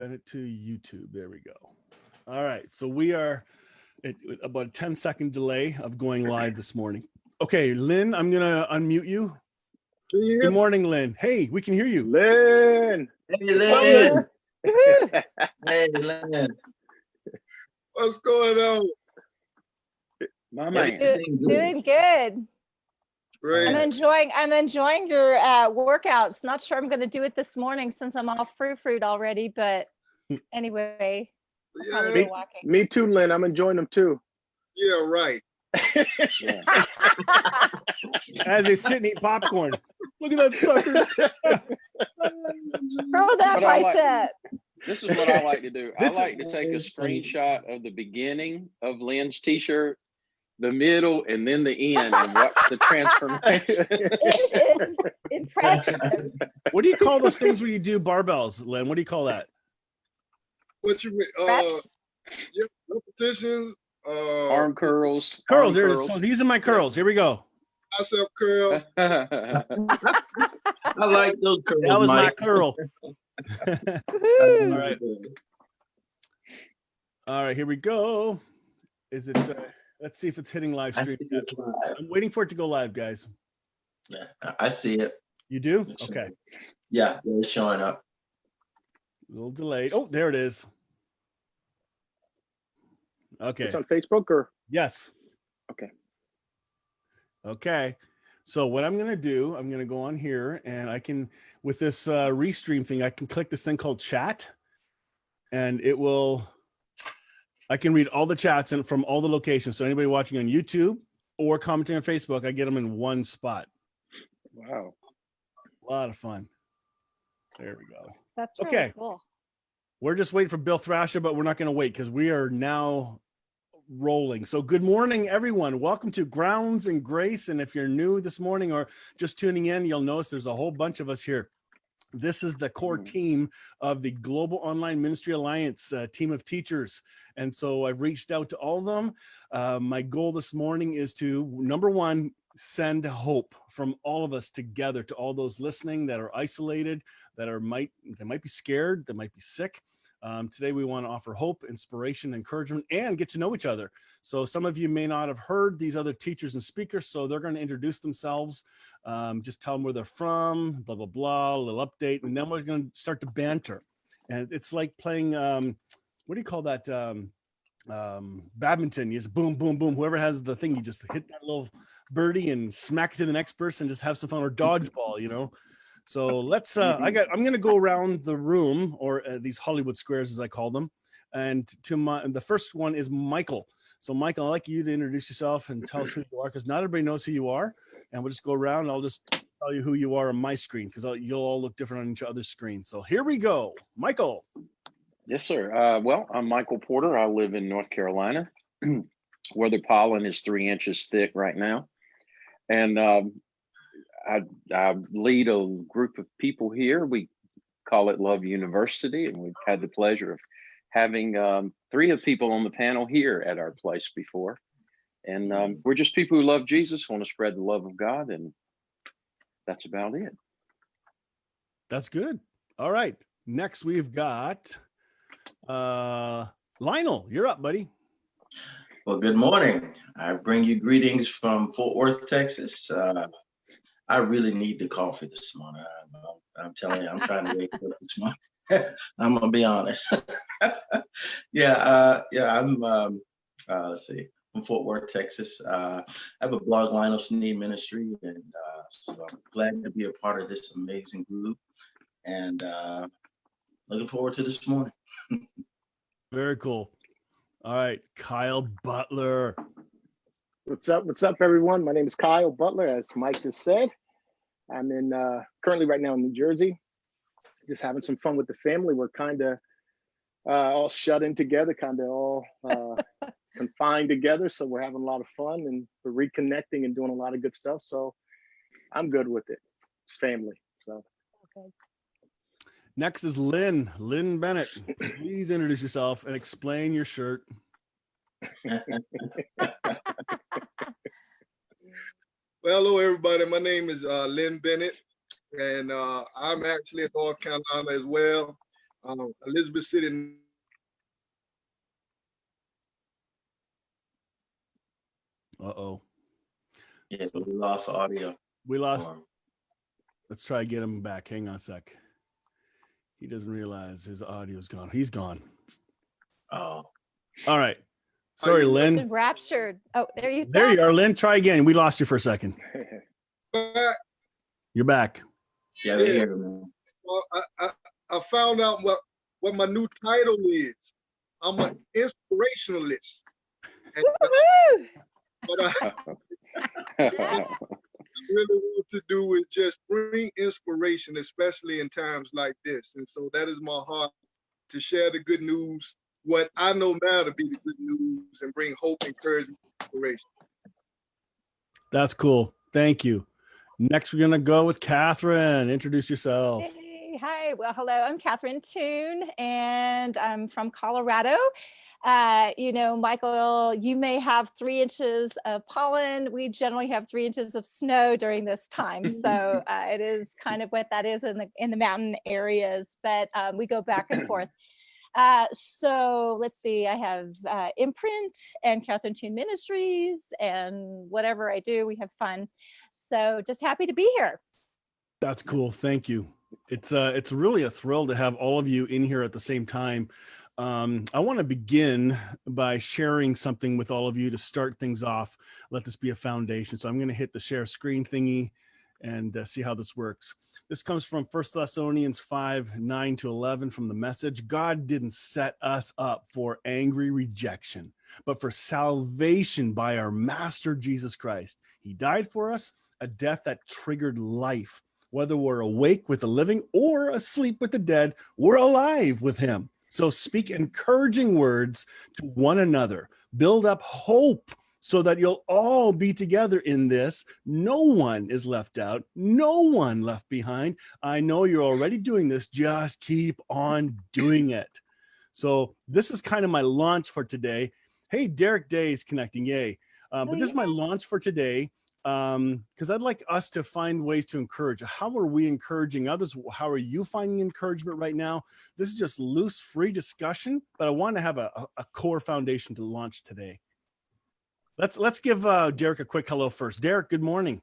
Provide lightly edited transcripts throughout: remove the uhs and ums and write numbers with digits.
Send it to YouTube. There we go. All right. So we are at about a 10-second delay of going live this morning. Okay, Lynn, I'm going to unmute you. Good morning, Lynn. Hey, we can hear you. Lynn. Hey, Lynn. Hey, Lynn. What's going on? My man. Doing good. Great. I'm enjoying your workouts. Not sure I'm going to do it this morning since I'm off fruit already, but anyway, I'll probably go walking. Me too, Lynn. I'm enjoying them too. Yeah, right. Yeah. As they sit and eat popcorn. Look at that sucker. Throw that bicep. This is what I like to do. I like to take a screenshot of the beginning of Lynn's t-shirt, the middle, and then the end, and watch the transformation. It is impressive. What do you call those things where you do barbells, Lynn? What do you call that? What you Reps? repetitions, Arm curls. Curls. There it is. So these are my curls. Here we go. bicep curl. I I like those curls. That was my Mike. curl. Woohoo. All right. All right, here we go. Is it let's see if it's hitting live I stream. think it's live. I'm waiting for it to go live, guys. Yeah, I see it. You do? It's Okay. showing. Yeah, it's showing up. A little delayed. Oh, there it is. Okay. It's on Facebook or? Yes. Okay. Okay. So what I'm going to do, I'm going to go on here and I can, with this restream thing, I can click this thing called chat and it will, I can read all the chats and from all the locations. So anybody watching on YouTube or commenting on Facebook, I get them in one spot. Wow. A lot of fun. There we go. That's really Okay. cool. We're just waiting for Bill Thrasher, but we're not going to wait because we are now rolling. So good morning, everyone. Welcome to Grounds and Grace. And if you're new this morning or just tuning in, you'll notice there's a whole bunch of us here. This is the core team of the Global Online Ministry Alliance team of teachers. And so I've reached out to all of them. My goal this morning is to, number one, send hope from all of us together to all those listening that are isolated, that are might be scared, that might be sick. Today we want to offer hope, inspiration, encouragement, and get to know each other. So some of you may not have heard these other teachers and speakers, so they're going to introduce themselves, just tell them where they're from, blah, blah, blah, a little update, and then we're going to start to banter. And it's like playing, what do you call that? Badminton. You just boom, boom, boom. Whoever has the thing, you just hit that little birdie and smack it to the next person, just have some fun, or dodgeball, you know? So let's, I'm going to go around the room, or these Hollywood squares, as I call them. And the first one is Michael. So Michael, I'd like you to introduce yourself and tell us who you are, because not everybody knows who you are. And we'll just go around and I'll just tell you who you are on my screen, because you'll all look different on each other's screen. So here we go. Michael. Yes, sir. Well, I'm Michael Porter. I live in North Carolina, where the pollen is 3 inches thick right now. And I lead a group of people here. We call it Love University, and we've had the pleasure of having 3 of people on the panel here at our place before. And we're just people who love Jesus, want to spread the love of God, and that's about it. That's good. All right. Next, we've got Lionel. You're up, buddy. Well, good morning. I bring you greetings from Fort Worth, Texas. I really need the coffee this morning. I'm telling you, I'm trying to wake up this morning. I'm gonna be honest. I'm let's see, from Fort Worth, Texas. I have a blog, Lionel Sneed Ministry, and so I'm glad to be a part of this amazing group, and looking forward to this morning. Very cool. All right, Kyle Butler. What's up? What's up, everyone? My name is Kyle Butler, as Mike just said. I'm in currently right now in New Jersey, just having some fun with the family. We're kind of all shut in together, kind of all confined together. So we're having a lot of fun and we're reconnecting and doing a lot of good stuff. So I'm good with it. It's family. So. Okay. Next is Lynn Bennett. Please introduce yourself and explain your shirt. Well, hello, everybody. My name is Lynn Bennett, and I'm actually in North Carolina as well. Elizabeth City. Uh-oh. Yeah, So we lost audio. we lost. for him. Let's try to get him back. Hang on a sec. He doesn't realize his audio's gone. He's gone. Oh, All right. Are Sorry, you Lynn. Been raptured. Oh, there you There you are, Lynn. Try again. We lost you for a second. back? You're back. yeah, they hear him. Well, I found out what my new title is. I'm an inspirationalist. And Woo-hoo! what I really want to do is just bring inspiration, especially in times like this. And so that is my heart, to share the good news, what I know now to be the good news, and bring hope, encouragement, inspiration. That's cool. Thank you. Next, we're going to go with Catherine. Introduce yourself. Hey, hi. Well, hello. I'm Catherine Toon, and I'm from Colorado. Michael, you may have 3 inches of pollen. We generally have 3 inches of snow during this time. So it is kind of what that is in the mountain areas, but we go back and forth. So let's see, I have Imprint and Catherine Toon Ministries, and whatever I do, we have fun. So just happy to be here. That's cool. Thank you. It's really a thrill to have all of you in here at the same time. I want to begin by sharing something with all of you to start things off. Let this be a foundation. So I'm going to hit the share screen thingy and see how this works. This comes from 1 Thessalonians 5:9-11 from the Message. God didn't set us up for angry rejection, but for salvation by our Master Jesus Christ. He died for us, a death that triggered life. Whether we're awake with the living or asleep with the dead, we're alive with him. So speak encouraging words to one another. Build up hope so that you'll all be together in this. No one is left out. No one left behind. I know you're already doing this. Just keep on doing it. So this is kind of my launch for today. Hey, Derek Day is connecting. Yay. But this is my launch for today. Because I'd like us to find ways to encourage. How are we encouraging others? How are you finding encouragement right now? This is just loose, free discussion, but I want to have a core foundation to launch today. Let's give Derek a quick hello first. Derek, good morning.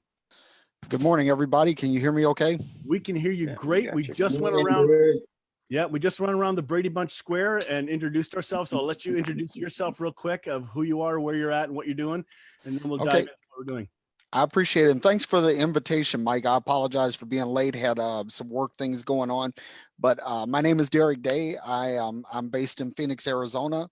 Good morning, everybody. Can you hear me okay? We can hear you Yeah, great. We just went around. Yeah, we just went around the Brady Bunch Square and introduced ourselves. So I'll let you introduce yourself real quick of who you are, where you're at, and what you're doing, and then we'll dive into what we're doing. I appreciate it. And thanks for the invitation, Mike. I apologize for being late. Had some work things going on. But my name is Derek Day. I'm based in Phoenix, Arizona.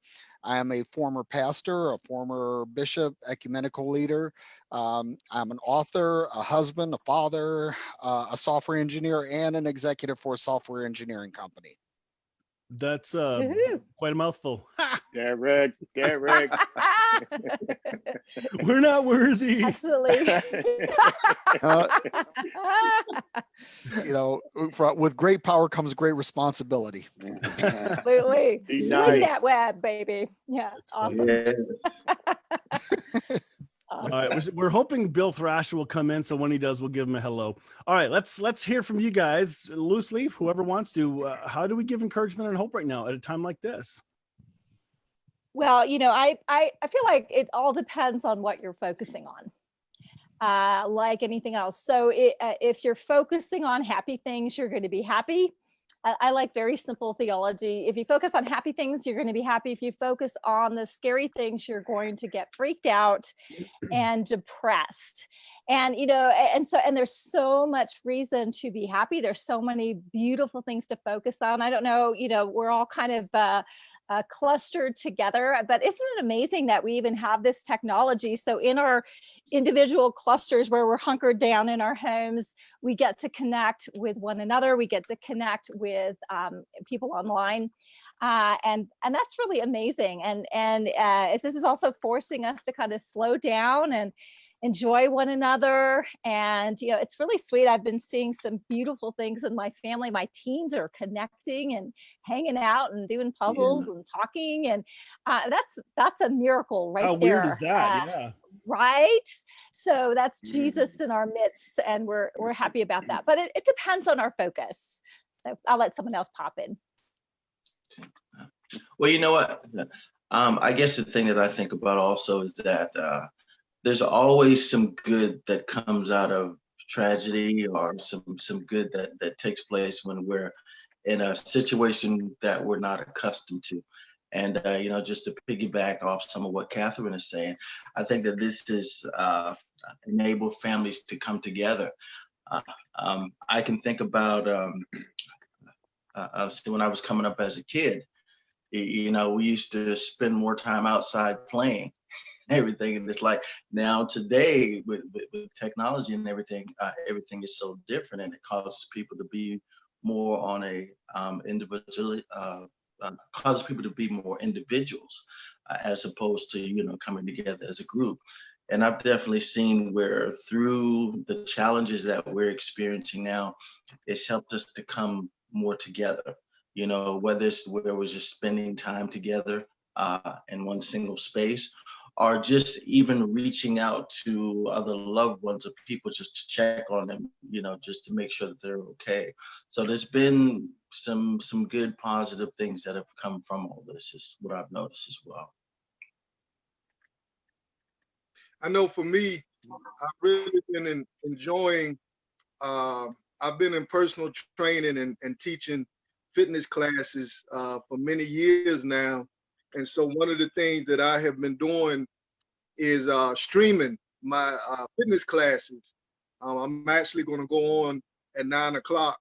I am a former pastor, a former bishop, ecumenical leader. I'm an author, a husband, a father, a software engineer, and an executive for a software engineering company. That's Woohoo. quite a mouthful. Derek. We're not worthy. Absolutely. With great power comes great responsibility. Absolutely. Be Swing nice. that web, baby. Yeah, That's awesome. Yeah. All right, we're hoping Bill Thrasher will come in, so when he does, we'll give him a hello. All right, let's hear from you guys. Loose leaf, whoever wants to. How do we give encouragement and hope right now at a time like this? Well, I feel like it all depends on what you're focusing on, like anything else. So if you're focusing on happy things, you're going to be happy. I like very simple theology. If you focus on happy things, you're going to be happy. If you focus on the scary things, you're going to get freaked out and depressed. And, and there's so much reason to be happy. There's so many beautiful things to focus on. I don't know, we're all kind of clustered together, but isn't it amazing that we even have this technology? So in our individual clusters where we're hunkered down in our homes, we get to connect with one another. We get to connect with people online. And that's really amazing. And this is also forcing us to kind of slow down and enjoy one another. And, it's really sweet. I've been seeing some beautiful things in my family. My teens are connecting and hanging out and doing puzzles and talking. And that's a miracle right How there. weird is that? Yeah. Right. So that's Jesus in our midst. And we're happy about that. But it depends on our focus. So I'll let someone else pop in. Well, you know what? I guess the thing that I think about also is that there's always some good that comes out of tragedy, or some good that takes place when we're in a situation that we're not accustomed to. And you know, just to piggyback off some of what Catherine is saying, I think that this has enabled families to come together. Uh, I can think about when I was coming up as a kid. You know, we used to spend more time outside playing and everything. And it's like now today with technology and everything, everything is so different, and it causes people to be more on a individually, causes people to be more individuals as opposed to, you know, coming together as a group. And I've definitely seen where through the challenges that we're experiencing now, it's helped us to come more together. You know, whether it's where we're just spending time together in one single space, or just even reaching out to other loved ones of people just to check on them, you know, just to make sure that they're okay. So there's been some good positive things that have come from all this, is what I've noticed as well. I know for me, I've really been enjoying. I've been in personal training and teaching fitness classes for many years now, and so one of the things that I have been doing is streaming my fitness classes. I'm actually going to go on at 9 o'clock,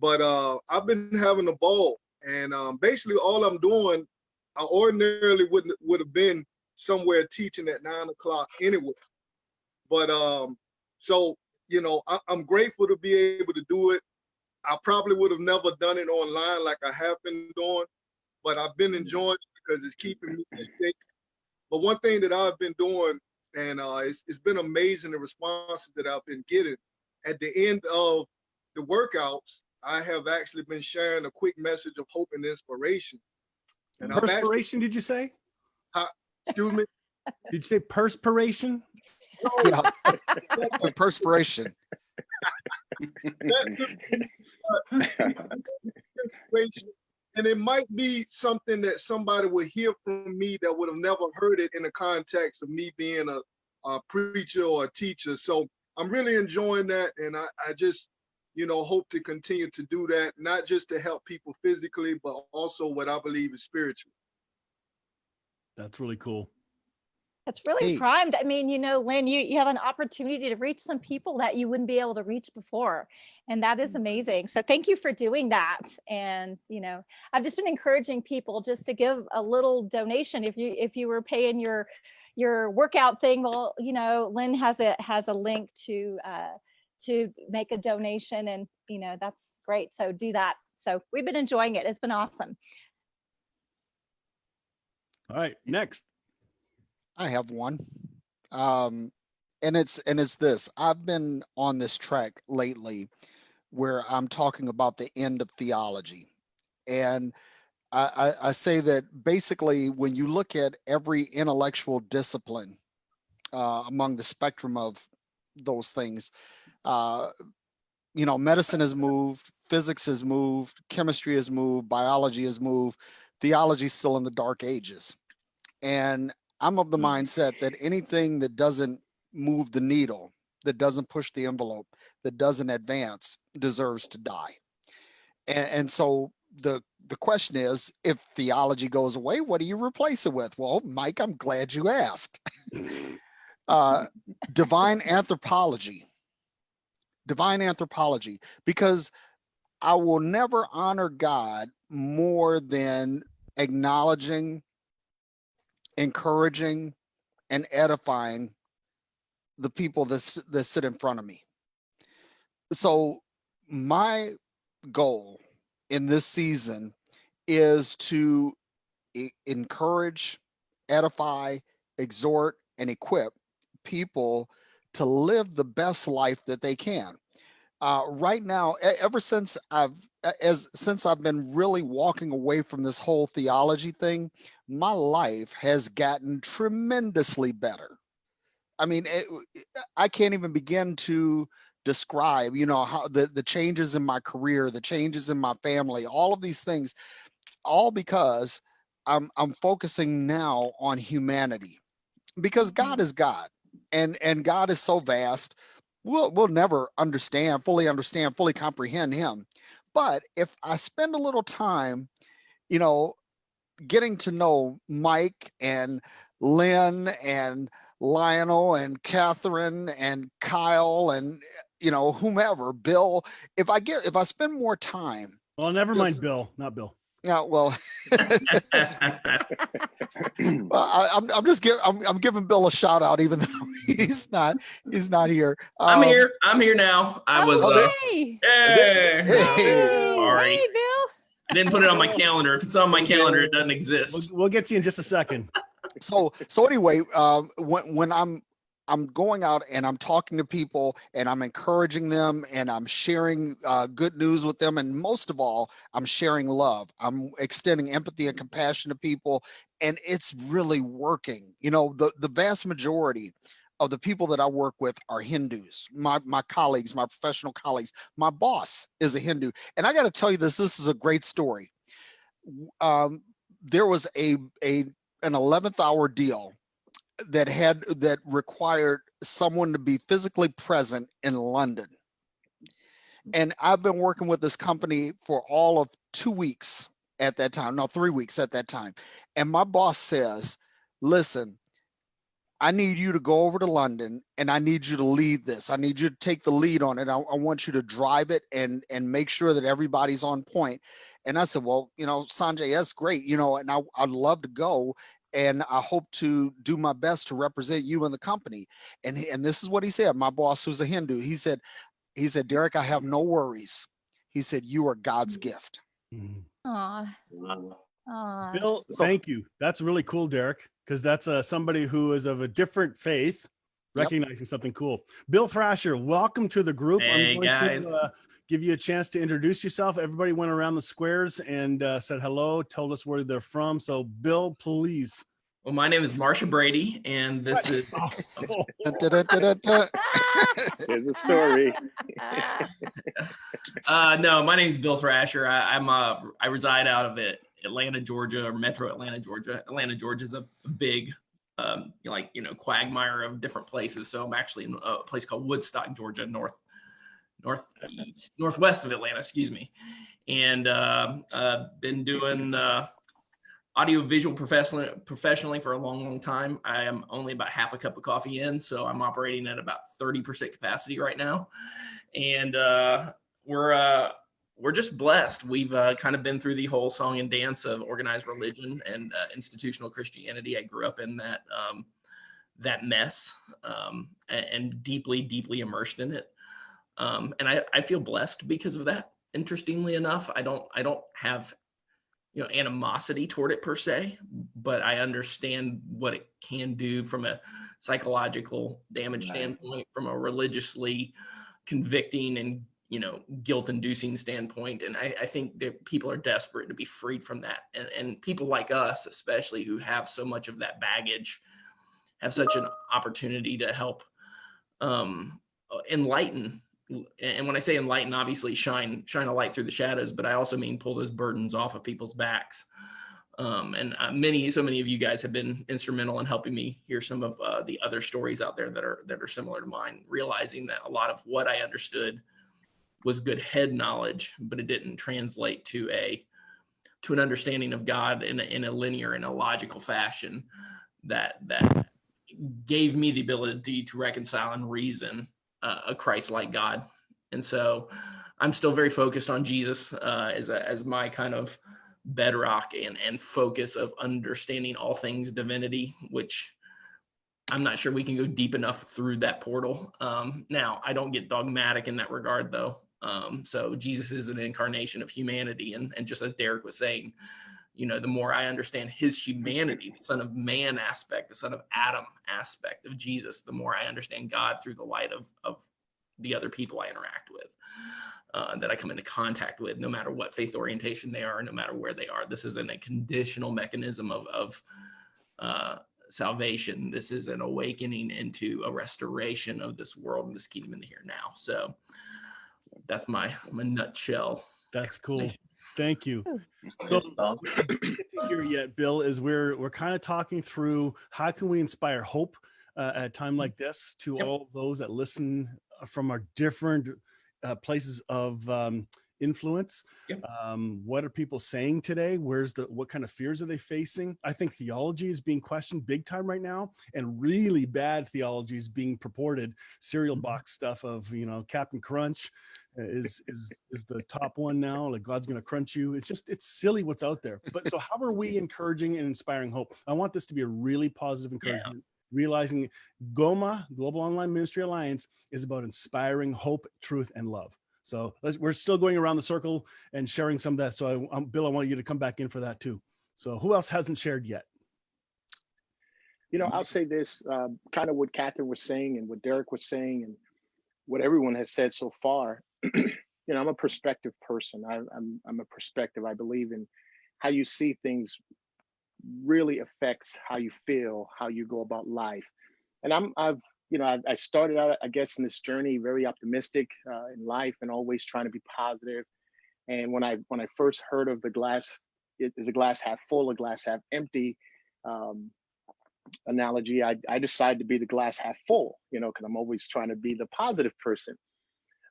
but I've been having a ball, and basically all I'm doing, I ordinarily would have been somewhere teaching at 9 o'clock anyway. But so, you know, I'm grateful to be able to do it. I probably would have never done it online like I have been doing, but I've been enjoying it because it's keeping me in shape. But one thing that I've been doing, and it's been amazing, the responses that I've been getting. At the end of the workouts, I have actually been sharing a quick message of hope and inspiration. And Perspiration, did you say? Excuse me? Did you say perspiration? Yeah, good perspiration. And it might be something that somebody would hear from me that would have never heard it in the context of me being a preacher or a teacher. So I'm really enjoying that. And I just, you know, hope to continue to do that, not just to help people physically, but also what I believe is spiritual. That's really cool. It's really Hey. primed. I mean, you know, Lynn, you have an opportunity to reach some people that you wouldn't be able to reach before. And that is amazing. So thank you for doing that. And, you know, I've just been encouraging people just to give a little donation. If you were paying your workout thing, well, you know, Lynn has a link to make a donation, and, you know, that's great. So do that. So we've been enjoying it. It's been awesome. All right, next. I have one. And it's this. I've been on this track lately where I'm talking about the end of theology. And I say that basically when you look at every intellectual discipline among the spectrum of those things, you know, medicine has moved, physics has moved, chemistry has moved, biology has moved, theology is still in the dark ages. And I'm of the mindset that anything that doesn't move the needle, that doesn't push the envelope, that doesn't advance, deserves to die. And so the question is, if theology goes away, what do you replace it with? Well, Mike, I'm glad you asked. Divine anthropology. Divine anthropology, because I will never honor God more than acknowledging, encouraging, and edifying the people that sit in front of me. So my goal in this season is to encourage, edify, exhort, and equip people to live the best life that they can. Right now, ever since I've been really walking away from this whole theology thing, my life has gotten tremendously better. I mean, I can't even begin to describe, you know, how the changes in my career, the changes in my family, all of these things. all because I'm focusing now on humanity, because God is God, and God is so vast. We'll never fully comprehend him. But if I spend a little time, you know, getting to know Mike and Lynn and Lionel and Catherine and Kyle and, whomever, Bill, if I spend more time. Well, never mind, Just- Bill, not Bill. Yeah, well, I'm giving Bill a shout out, even though he's not here. I'm here. I'm here now. I was. Hey. Hey. Hey. Sorry. Hey, Bill. I didn't put it on my calendar. If it's on my calendar, it doesn't exist. We'll get to you in just a second. So anyway, when I'm going out and I'm talking to people and I'm encouraging them and I'm sharing good news with them, and most of all, I'm sharing love. I'm extending empathy and compassion to people, and it's really working. The vast majority of the people that I work with are Hindus. My colleagues, my professional colleagues. My boss is a Hindu, and I got to tell you this. This is a great story. There was an 11th hour deal that required someone to be physically present in London. And I've been working with this company for all of 2 weeks at that time, no, 3 weeks at that time. And my boss says, listen, I need you to go over to London and I need you to lead this. I need you to take the lead on it. I want you to drive it and make sure that everybody's on point. And I said, well, Sanjay, that's great, and I'd love to go. And I hope to do my best to represent you and the company. And this is what he said. My boss, who's a Hindu, he said, Derek, I have no worries. He said, you are God's gift. Aw. Bill, thank you. That's really cool, Derek, because that's somebody who is of a different faith, recognizing something cool. Bill Thrasher, welcome to the group. Hey, I'm going to give you a chance to introduce yourself. Everybody went around the squares and said hello, told us where they're from. So, Bill, please. Well, my name is Marsha Brady, and this is. Here's the story. No, my name is Bill Thrasher. I reside out of Atlanta, Georgia, or Metro Atlanta, Georgia. Atlanta, Georgia is a big, quagmire of different places. So I'm actually in a place called Woodstock, Georgia, northwest of Atlanta, excuse me. And been doing audiovisual professionally for a long time. I am only about half a cup of coffee in, so I'm operating at about 30% capacity right now. And we're just blessed. We've kind of been through the whole song and dance of organized religion and institutional Christianity. I grew up in that mess and deeply immersed in it. And I feel blessed because of that. Interestingly enough, I don't have animosity toward it per se, but I understand what it can do from a psychological damage standpoint, from a religiously convicting and guilt-inducing standpoint. And I think that people are desperate to be freed from that. And people like us, especially, who have so much of that baggage, have such an opportunity to help enlighten. And when I say enlighten, obviously shine a light through the shadows, but I also mean pull those burdens off of people's backs. And so many of you guys have been instrumental in helping me hear some of the other stories out there that are similar to mine, realizing that a lot of what I understood was good head knowledge, but it didn't translate to an understanding of God in a linear and a logical fashion that gave me the ability to reconcile and reason a Christ-like God. And so I'm still very focused on Jesus as my kind of bedrock and focus of understanding all things divinity, which I'm not sure we can go deep enough through that portal. Now, I don't get dogmatic in that regard, though. So Jesus is an incarnation of humanity. And just as Derek was saying, the more I understand his humanity, the Son of Man aspect, the Son of Adam aspect of Jesus, the more I understand God through the light of the other people I interact with, that I come into contact with, no matter what faith orientation they are, no matter where they are. This isn't a conditional mechanism of salvation. This is an awakening into a restoration of this world and this kingdom in the here and now. So that's my nutshell That's cool. Thank you. Ooh. So Yes, Bob. what we didn't get to hear yet, Bill, is we're kind of talking through how can we inspire hope at a time like this to Yep. all those that listen from our different places of influence. Yep. What are people saying today? What kind of fears are they facing? I think theology is being questioned big time right now, and really bad theology is being purported. Cereal box stuff of, you know, Captain Crunch is the top one now. Like God's gonna crunch you. It's silly what's out there. But so how are we encouraging and inspiring hope? I want this to be a really positive encouragement. Realizing GOMA, Global Online Ministry Alliance, is about inspiring hope, truth, and love. So we're still going around the circle and sharing some of that. So Bill, I want you to come back in for that too. So who else hasn't shared yet? You know, I'll say this, kind of what Catherine was saying and what Derek was saying and what everyone has said so far. You know, I'm a perspective person. I'm a perspective. I believe in how you see things really affects how you feel, how you go about life. And I started out, I guess, in this journey very optimistic in life and always trying to be positive. And when I first heard of the glass, it is a glass half full, a glass half empty um, analogy, I decided to be the glass half full, you know, because I'm always trying to be the positive person.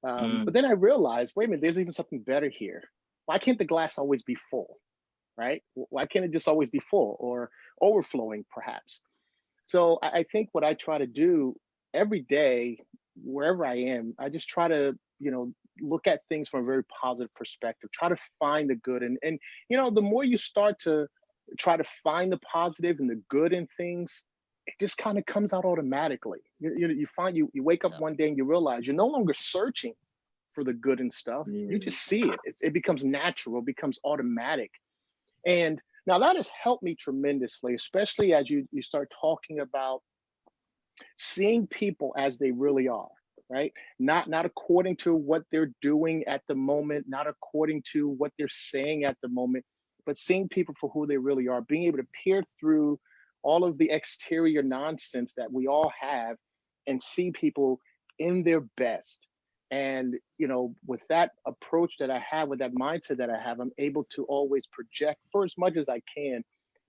But then I realized, wait a minute, there's even something better here. Why can't the glass always be full? Right? Why can't it just always be full or overflowing, perhaps? So I think what I try to do every day, wherever I am, I just try to, you know, look at things from a very positive perspective, try to find the good. And you know, the more you start to try to find the positive and the good in things, it just kind of comes out automatically. You find you wake up one day and you realize you're no longer searching for the good and stuff. You just see it. It becomes natural, it becomes automatic. And now that has helped me tremendously, especially as you start talking about seeing people as they really are, right? Not according to what they're doing at the moment, not according to what they're saying at the moment, but seeing people for who they really are, being able to peer through all of the exterior nonsense that we all have and see people in their best. And, you know, with that approach that I have, with that mindset that I have, I'm able to always project for as much as I can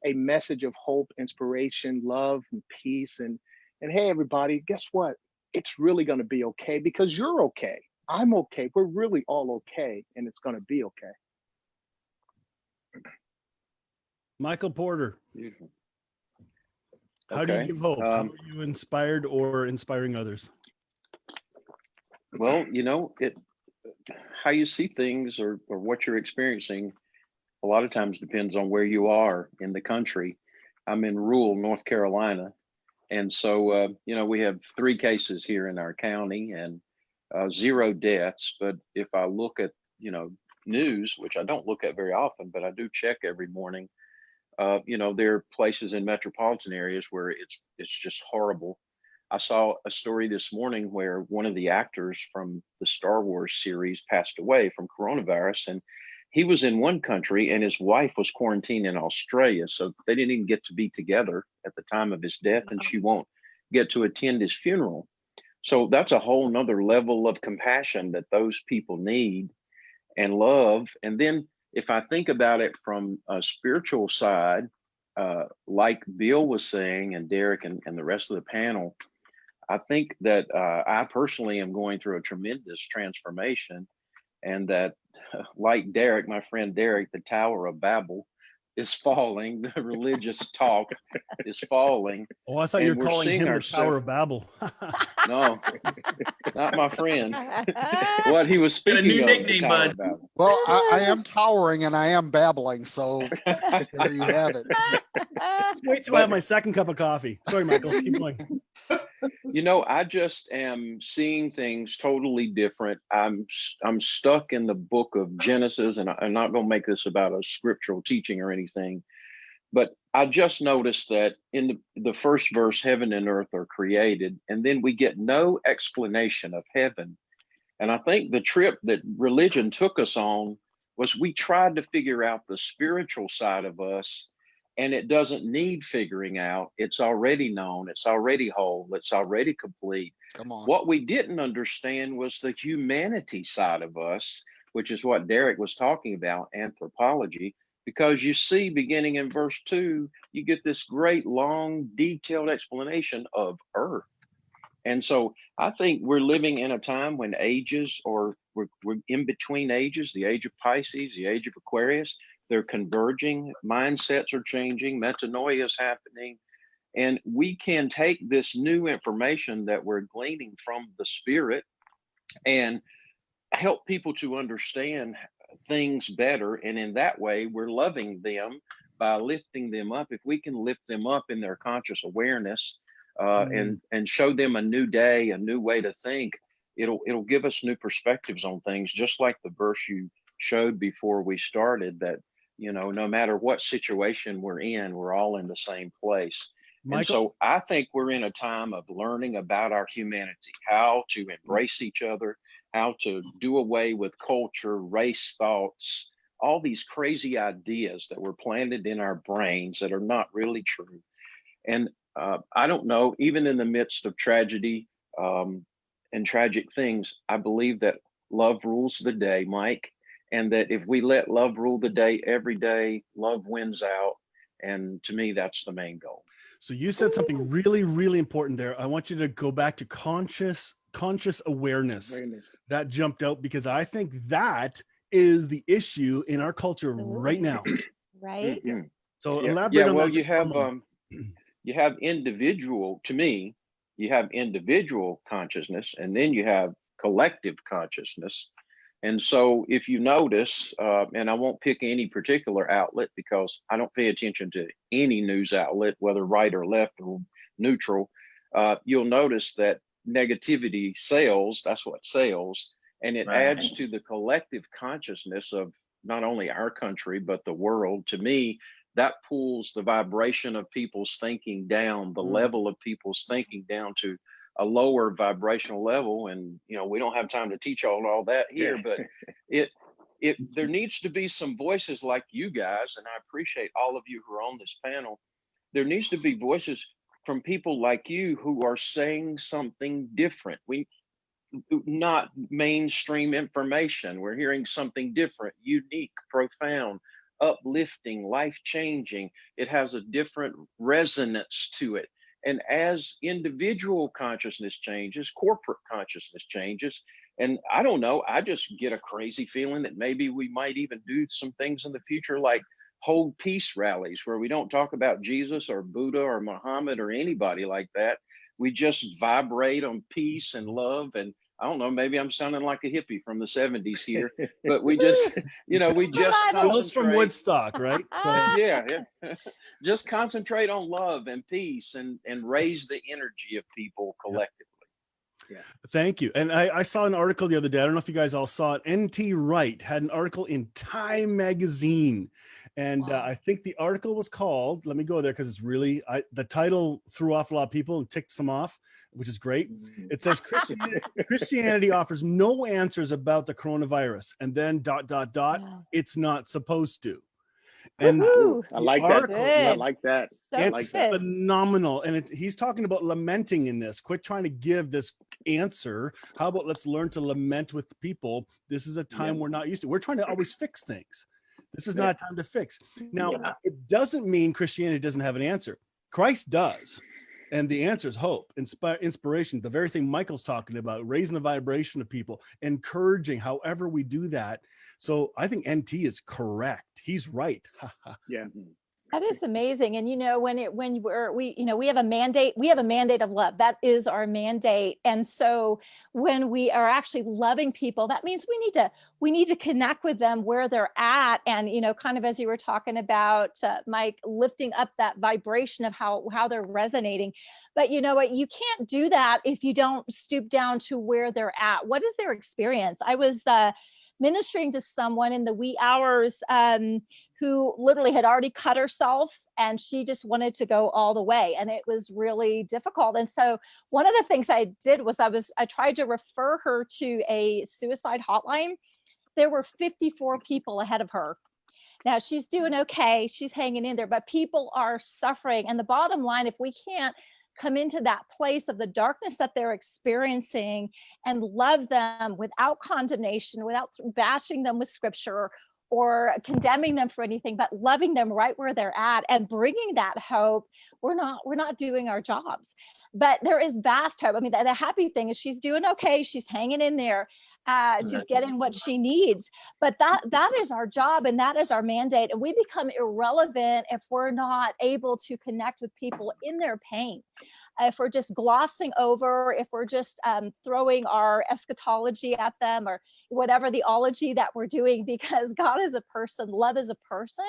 a message of hope, inspiration, love, and peace. And hey, everybody, guess what? It's really going to be okay because you're okay. I'm okay. We're really all okay, and it's going to be okay. Michael Porter. Beautiful. How do you Okay. give hope? How are you inspired or inspiring others? Well, you know, how you see things or what you're experiencing a lot of times depends on where you are in the country. I'm in rural North Carolina. And so, you know, we have 3 cases here in our county and 0 deaths. But if I look at, you know, news, which I don't look at very often, but I do check every morning, you know, there are places in metropolitan areas where it's just horrible. I saw a story this morning where one of the actors from the Star Wars series passed away from coronavirus, and he was in one country and his wife was quarantined in Australia. So they didn't even get to be together at the time of his death, and she won't get to attend his funeral. So that's a whole nother level of compassion that those people need and love. And then if I think about it from a spiritual side, like Bill was saying, and Derek and the rest of the panel, I think that I personally am going through a tremendous transformation, and that, like Derek, my friend Derek, the Tower of Babel is falling. The religious talk is falling. Oh, I thought you were calling him the Tower of Babel. No, not my friend. What he was speaking Got a new of, nickname, the Tower bud. of Babel. Well, I am towering and I am babbling, so there you have it. Wait till I have my second cup of coffee. Sorry, Michael. Keep going. You know, I just am seeing things totally different. I'm stuck in the book of Genesis, and I'm not going to make this about a scriptural teaching or anything, but I just noticed that in the first verse, heaven and earth are created, and then we get no explanation of heaven. And I think the trip that religion took us on was we tried to figure out the spiritual side of us, and it doesn't need figuring out. It's already known, it's already whole, it's already complete. Come on. What we didn't understand was the humanity side of us which is what Derek was talking about, anthropology, because you see, beginning in verse 2, you get this great, long, detailed explanation of Earth. And so I think we're living in a time when ages, or we're in between ages, the age of Pisces, the age of Aquarius, they're converging, mindsets are changing, metanoia is happening. And we can take this new information that we're gleaning from the Spirit and help people to understand things better. And in that way, we're loving them by lifting them up. If we can lift them up in their conscious awareness, and show them a new day, a new way to think, it'll give us new perspectives on things, just like the verse you showed before we started, that, you know, no matter what situation we're in, we're all in the same place. Michael, and so I think we're in a time of learning about our humanity, how to embrace each other, how to do away with culture, race thoughts, all these crazy ideas that were planted in our brains that are not really true. And I don't know, even in the midst of tragedy and tragic things, I believe that love rules the day, Mike, and that if we let love rule the day every day, love wins out. And to me, that's the main goal. So you said something really, really important there. I want you to go back to conscious awareness. That jumped out, because I think that is the issue in our culture right now. Right. Mm-hmm. So yeah. elaborate on well, that. You have individual, to me, you have individual consciousness, and then you have collective consciousness. And so if you notice, and I won't pick any particular outlet because I don't pay attention to any news outlet, whether right or left or neutral, you'll notice that negativity sells, that's what sells, and it adds to the collective consciousness of not only our country, but the world. To me, that pulls the vibration of people's thinking down, the level of people's thinking down to a lower vibrational level. And, you know, we don't have time to teach all that here, but there needs to be some voices like you guys, and I appreciate all of you who are on this panel. There needs to be voices from people like you who are saying something different. Not mainstream information. We're hearing something different, unique, profound, uplifting, life-changing. It has a different resonance to it. And as individual consciousness changes, corporate consciousness changes. And I don't know, I just get a crazy feeling that maybe we might even do some things in the future, like hold peace rallies where we don't talk about Jesus or Buddha or Muhammad or anybody like that. We just vibrate on peace and love. And I don't know, maybe I'm sounding like a hippie from the 70s here, but we just, we just Bill's from Woodstock, right? So yeah. Just concentrate on love and peace and raise the energy of people collectively. Yeah. Thank you. And I saw an article the other day. I don't know if you guys all saw it. N.T. Wright had an article in Time magazine. And I think the article was called, let me go there because it's really, the title threw off a lot of people and ticked some off, which is great. It says Christianity offers no answers about the coronavirus. And then ... it's not supposed to. And I like that. I like that. It's phenomenal. And he's talking about lamenting in this. Quit trying to give this answer. How about let's learn to lament with people? This is a time we're not used to. We're trying to always fix things. This is not a time to fix. Now, it doesn't mean Christianity doesn't have an answer. Christ does. And the answer is hope, inspiration, the very thing Michael's talking about, raising the vibration of people, encouraging however we do that. So I think NT is correct. He's right. Yeah. That is amazing. And we have a mandate of love. That is our mandate. And so when we are actually loving people, that means we need to connect with them where they're at. And, kind of as you were talking about, Mike, lifting up that vibration of how they're resonating. But you know what, you can't do that if you don't stoop down to where they're at. What is their experience? I was ministering to someone in the wee hours who literally had already cut herself, and she just wanted to go all the way, and it was really difficult. And so one of the things I did was I tried to refer her to a suicide hotline. There were 54 people ahead of her. Now she's doing okay, she's hanging in there, but people are suffering. And the bottom line, if we can't come into that place of the darkness that they're experiencing and love them without condemnation, without bashing them with scripture or condemning them for anything, but loving them right where they're at and bringing that hope, we're not doing our jobs. But there is vast hope. I mean, the happy thing is she's doing okay. She's hanging in there. She's getting what she needs. But that is our job and that is our mandate. And we become irrelevant if we're not able to connect with people in their pain. If we're just glossing over, if we're just throwing our eschatology at them or whatever the ology that we're doing, because God is a person, love is a person.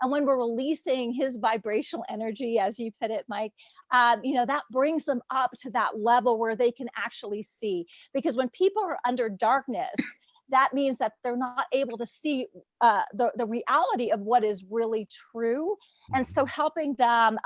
And when we're releasing his vibrational energy, as you put it, Mike, that brings them up to that level where they can actually see. Because when people are under darkness, that means that they're not able to see the reality of what is really true. And so helping them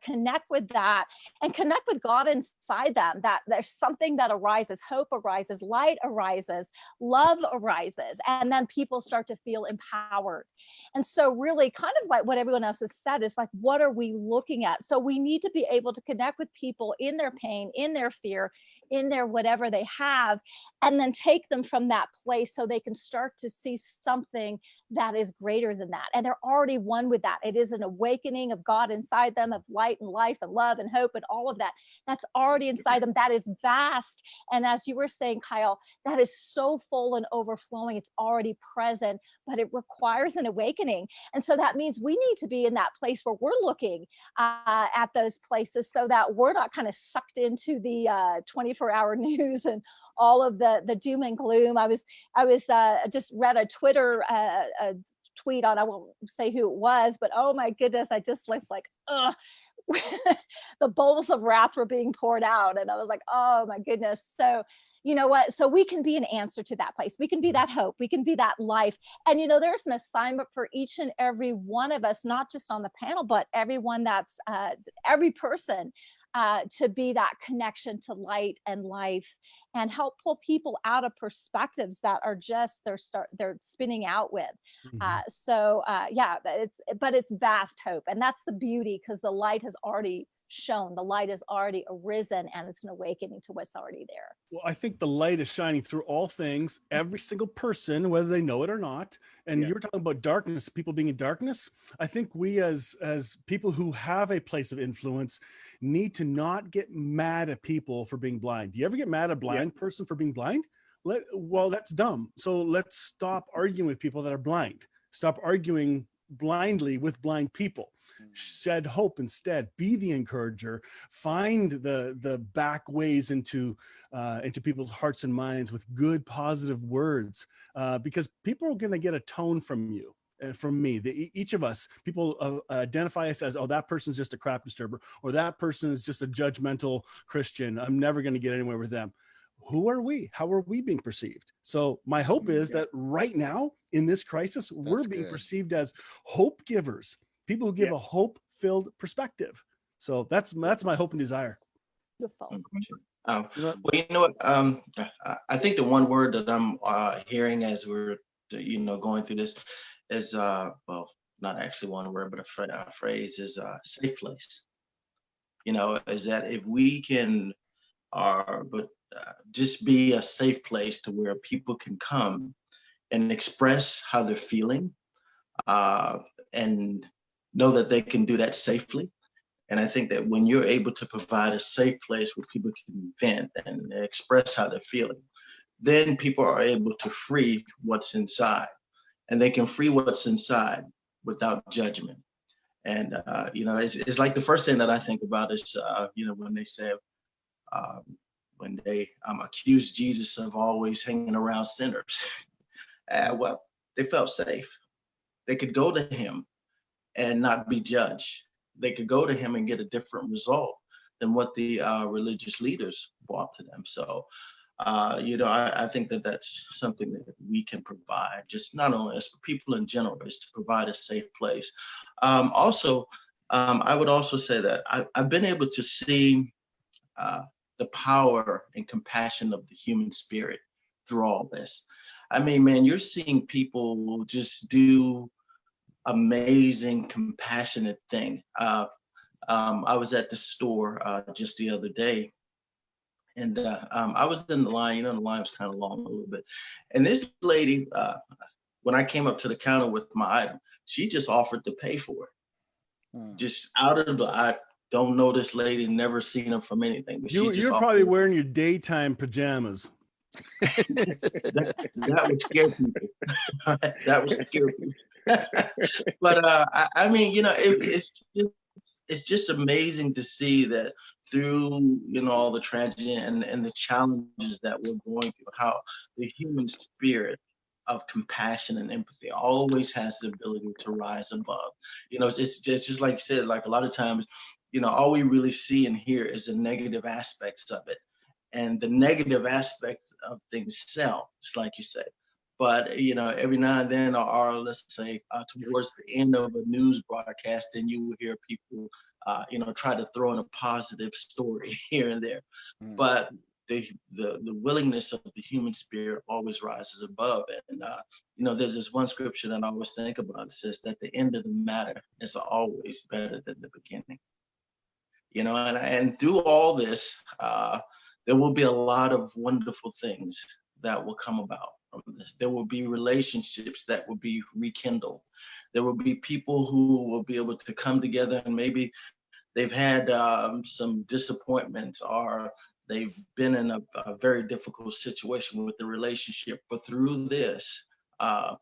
connect with that and connect with God inside them, that there's something that arises, hope arises, light arises, love arises, and then people start to feel empowered. And so really kind of like what everyone else has said is like, what are we looking at? So we need to be able to connect with people in their pain, in their fear, in their whatever they have, and then take them from that place so they can start to see something that is greater than that. And they're already one with that. It is an awakening of God inside them, of light and life and love and hope and all of that. That's already inside them. That is vast. And as you were saying, Kyle, that is so full and overflowing. It's already present, but it requires an awakening. And so that means we need to be in that place where we're looking at those places so that we're not kind of sucked into the 24-hour news and all of the doom and gloom. I was just read a Twitter a tweet on, I won't say who it was, but oh my goodness, I just was like, ugh. The bowls of wrath were being poured out. And I was like, oh my goodness. So you know what? So we can be an answer to that place. We can be that hope. We can be that life. And, there's an assignment for each and every one of us, not just on the panel, but everyone that's every person to be that connection to light and life and help pull people out of perspectives that are just they're spinning out with. It's vast hope. And that's the beauty, because the light has already shone, the light has already arisen, and it's an awakening to what's already there. Well, I think the light is shining through all things, every single person, whether they know it or not. And you were talking about darkness, people being in darkness. I think we as people who have a place of influence need to not get mad at people for being blind. Do you ever get mad at a blind person for being blind? Well, that's dumb. So let's stop arguing with people that are blind. Stop arguing blindly with blind people. Shed hope instead. Be the encourager. Find the back ways into people's hearts and minds with good, positive words, because people are going to get a tone from you. From me, each of us, people identify us as, oh, that person's just a crap disturber, or that person is just a judgmental Christian. I'm never going to get anywhere with them. Who are we? How are we being perceived? So my hope is that right now in this crisis, we're being perceived as hope givers, people who give a hope-filled perspective. So that's my hope and desire. Beautiful. Well, you know what? I think the one word that I'm hearing as we're going through this is well, not actually one word, but a phrase is safe place. Is that if we can just be a safe place to where people can come and express how they're feeling, and know that they can do that safely. And I think that when you're able to provide a safe place where people can vent and express how they're feeling, then people are able to free what's inside, and they can free what's inside without judgment. And it's like the first thing that I think about is when they say when they accused Jesus of always hanging around sinners. Well, they felt safe. They could go to him and not be judged. They could go to him and get a different result than what the religious leaders brought to them. So, I think that that's something that we can provide, just not only as people in general, is to provide a safe place. Also, I would also say that I've been able to see the power and compassion of the human spirit through all this. I mean, man, you're seeing people just do amazing, compassionate thing. I was at the store just the other day, and I was in the line. You know, the line was kind of long a little bit, and this lady, when I came up to the counter with my item, she just offered to pay for it. Just out of the, I don't know this lady, never seen her from anything. But You're probably wearing your daytime pajamas. that would scare people. That would scare people. But I mean, you know, it's just amazing to see that through, you know, all the tragedy and the challenges that we're going through, how the human spirit of compassion and empathy always has the ability to rise above. You know, it's just like you said, like a lot of times, you know, all we really see and hear is the negative aspects of it. And the negative aspect of things sell, just like you said. But, you know, every now and then, or let's say towards the end of a news broadcast, then you will hear people, you know, try to throw in a positive story here and there. But the willingness of the human spirit always rises above it. And, you know, there's this one scripture that I always think about. It says that the end of the matter is always better than the beginning. You know, and through all this, there will be a lot of wonderful things that will come about from this. There will be relationships that will be rekindled. There will be people who will be able to come together, and maybe they've had some disappointments, or they've been in a very difficult situation with the relationship. But through this,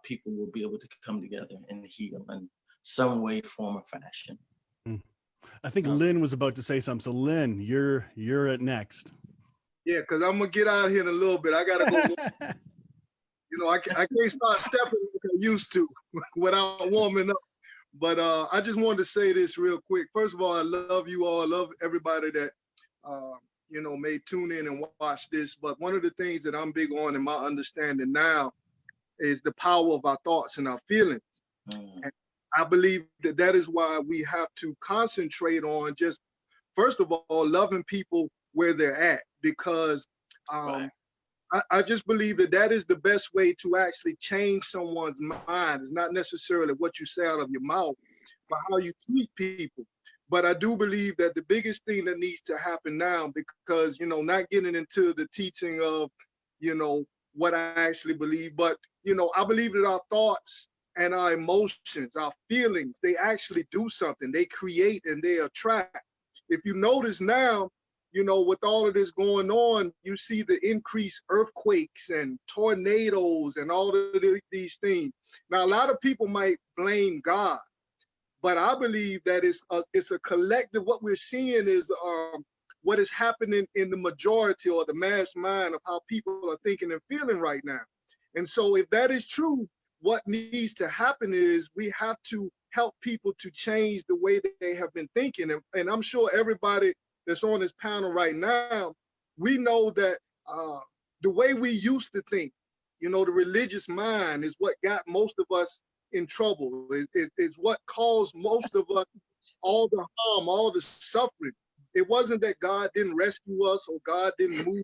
people will be able to come together and heal in some way, form, or fashion. I think Lynn was about to say something. So Lynn, you're at next. Yeah, because I'm gonna get out of here in a little bit. I gotta go. You know, I can't start stepping like I used to without warming up. But I just wanted to say this real quick. First of all, I love you all. I love everybody that you know, may tune in and watch this. But one of the things that I'm big on in my understanding now is the power of our thoughts and our feelings. And I believe that that is why we have to concentrate on just, first of all, loving people where they're at, because I just believe that that is the best way to actually change someone's mind. It's not necessarily what you say out of your mouth, but how you treat people. But I do believe that the biggest thing that needs to happen now, because, you know, not getting into the teaching of, you know, what I actually believe, but, you know, I believe that our thoughts and our emotions, our feelings, they actually do something. They create and they attract. If you notice now, you know, with all of this going on, you see the increased earthquakes and tornadoes and all of these things. Now, a lot of people might blame God, but I believe that it's a collective. What we're seeing is what is happening in the majority or the mass mind of how people are thinking and feeling right now. And so if that is true, what needs to happen is we have to help people to change the way that they have been thinking. And I'm sure everybody that's on this panel right now, we know that the way we used to think, you know, the religious mind is what got most of us in trouble, is what caused most of us all the harm, all the suffering. It wasn't that God didn't rescue us or God didn't move.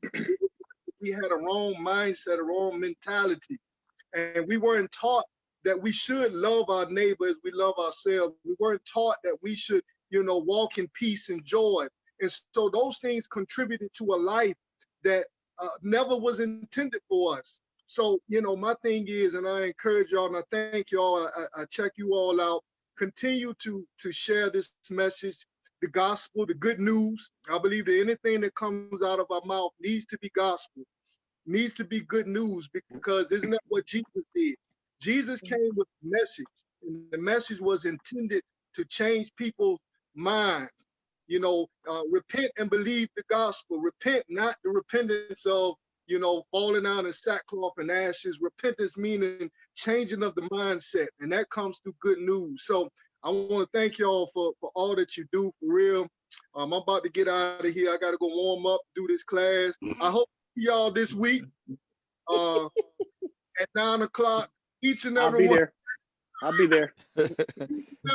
We had a wrong mindset, a wrong mentality. And we weren't taught that we should love our neighbor as we love ourselves. We weren't taught that we should, you know, walk in peace and joy. And so those things contributed to a life that never was intended for us. So, you know, my thing is, and I encourage y'all and I thank y'all, I check you all out, continue to share this message, the gospel, the good news. I believe that anything that comes out of our mouth needs to be gospel, needs to be good news, because isn't that what Jesus did? Jesus came with a message, and the message was intended to change people's minds. You know, repent and believe the gospel. Repent, not the repentance of, you know, falling out in sackcloth and ashes. Repentance meaning changing of the mindset, and that comes through good news. So I want to thank y'all for all that you do, for real. I'm about to get out of here. I got to go warm up, do this class. I hope to see y'all this week at 9 o'clock. Each and every one. I'll be there. Every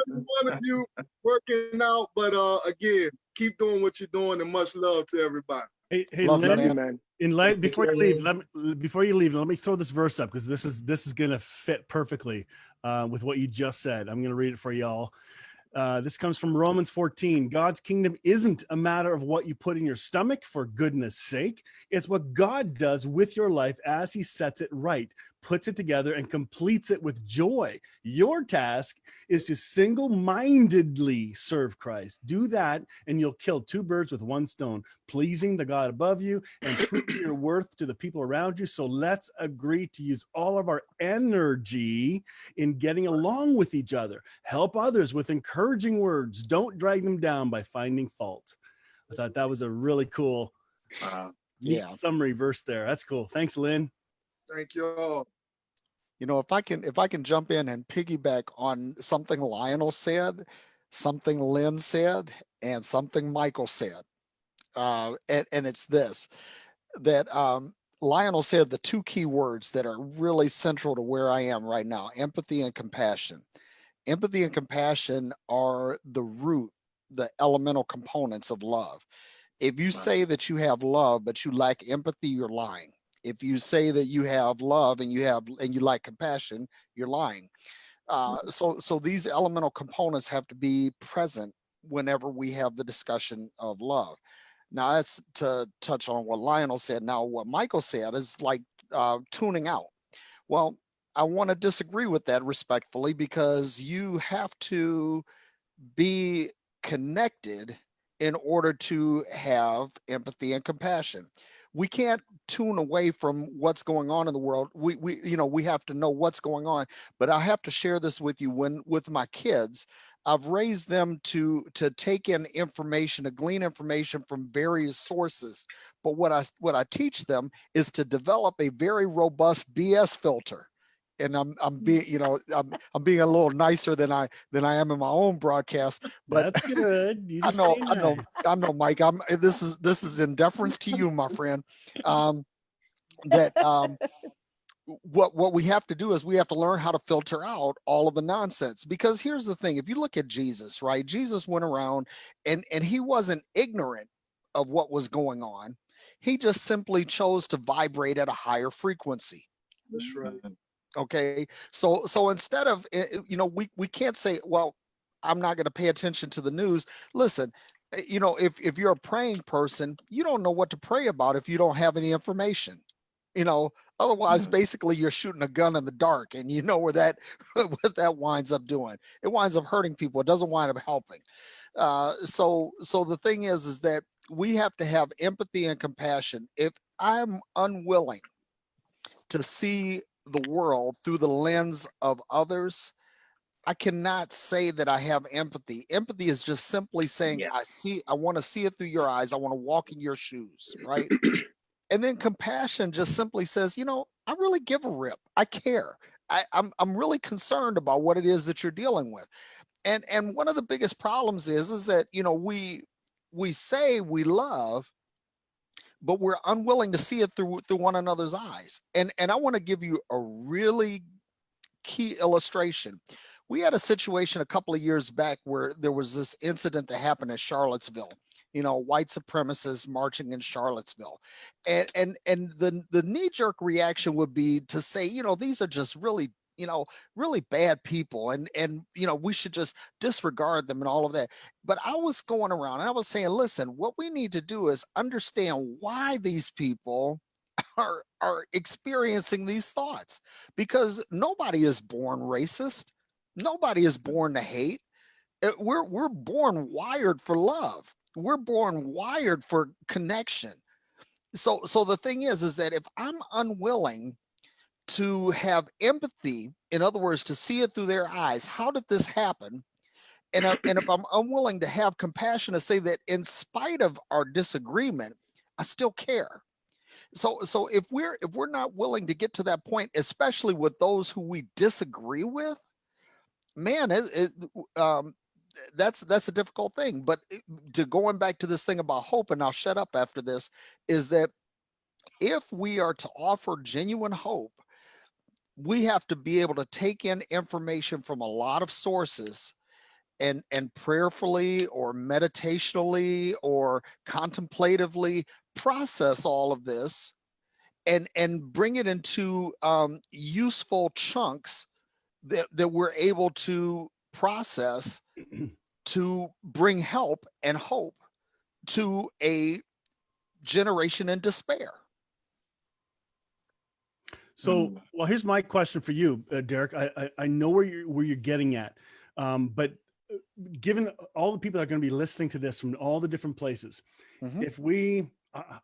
one of you working out, but again, keep doing what you're doing, and much love to everybody. Hey, Love Lynn, you, man. in light, before you leave, let me throw this verse up, because this is going to fit perfectly with what you just said. I'm going to read it for y'all. This comes from Romans 14. God's kingdom isn't a matter of what you put in your stomach, for goodness sake. It's what God does with your life as he sets it right, puts it together, and completes it with joy. Your task is to single-mindedly serve Christ. Do that, and you'll kill two birds with one stone, pleasing the God above you and proving your worth to the people around you. So let's agree to use all of our energy in getting along with each other. Help others with encouraging words. Don't drag them down by finding fault. I thought that was a really cool, neat summary verse there. That's cool. Thanks, Lynn. Thank you all. You know, if I can jump in and piggyback on something Lionel said, something Lynn said, and something Michael said, and it's this, that Lionel said the two key words that are really central to where I am right now: empathy and compassion. Empathy and compassion are the root, the elemental components of love. If you say that you have love but you lack empathy, you're lying. If you say that you have love and you lack compassion, you're lying. So these elemental components have to be present whenever we have the discussion of love. Now, that's to touch on what Lionel said. Now, what Michael said is like tuning out. Well, I want to disagree with that respectfully, because you have to be connected in order to have empathy and compassion. We can't tune away from what's going on in the world. We have to know what's going on. But I have to share this with you. With my kids, I've raised them to take in information, to glean information from various sources. But what I teach them is to develop a very robust BS filter. And I'm being a little nicer than I am in my own broadcast. But that's good. You I just know, say I know, nice. I know, Mike. This is in deference to you, my friend. What we have to do is we have to learn how to filter out all of the nonsense. Because here's the thing: if you look at Jesus, right? Jesus went around and he wasn't ignorant of what was going on. He just simply chose to vibrate at a higher frequency. That's right. Okay, so instead of we can't say, well, I'm not going to pay attention to the news. Listen, if you're a praying person, you don't know what to pray about if you don't have any information. Otherwise, basically, you're shooting a gun in the dark, and you know where that what that winds up doing. It winds up hurting people. It doesn't wind up helping. So the thing is that we have to have empathy and compassion. If I'm unwilling to see the world through the lens of others, I cannot say that I have empathy. Empathy is just simply saying, I want to see it through your eyes. I want to walk in your shoes, right? And then compassion just simply says, I really give a rip. I care. I'm really concerned about what it is that you're dealing with. And one of the biggest problems is that, we say we love, but we're unwilling to see it through one another's eyes. And I want to give you a really key illustration. We had a situation a couple of years back where there was this incident that happened in Charlottesville. White supremacists marching in Charlottesville, and the knee-jerk reaction would be to say, these are just really bad people, and we should just disregard them and all of that. But I was going around and I was saying, listen, what we need to do is understand why these people are experiencing these thoughts, because nobody is born racist. Nobody is born to hate. We're born wired for love. We're born wired for connection. So the thing is that if I'm unwilling to have empathy, in other words, to see it through their eyes, how did this happen? And if I'm unwilling to have compassion, to say that in spite of our disagreement, I still care. So if we're not willing to get to that point, especially with those who we disagree with, man, that's a difficult thing. But to going back to this thing about hope, and I'll shut up after this, is that if we are to offer genuine hope, we have to be able to take in information from a lot of sources and prayerfully or meditationally or contemplatively process all of this and bring it into useful chunks that we're able to process to bring help and hope to a generation in despair. So, well, here's my question for you, Derek. I know where you're getting at, but given all the people that are going to be listening to this from all the different places, if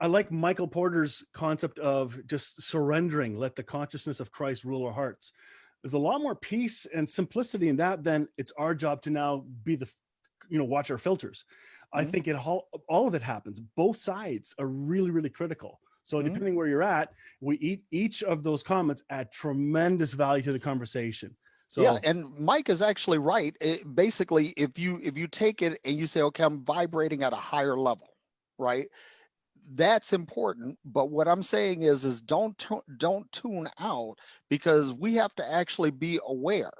I like Michael Porter's concept of just surrendering, let the consciousness of Christ rule our hearts. There's a lot more peace and simplicity in that than it's our job to now be the, watch our filters. I think all of it happens. Both sides are really, really critical. So depending where you're at, each of those comments add tremendous value to the conversation. So yeah, and Mike is actually right. Basically, if you take it and you say, okay, I'm vibrating at a higher level, right? That's important. But what I'm saying is don't tune out, because we have to actually be aware.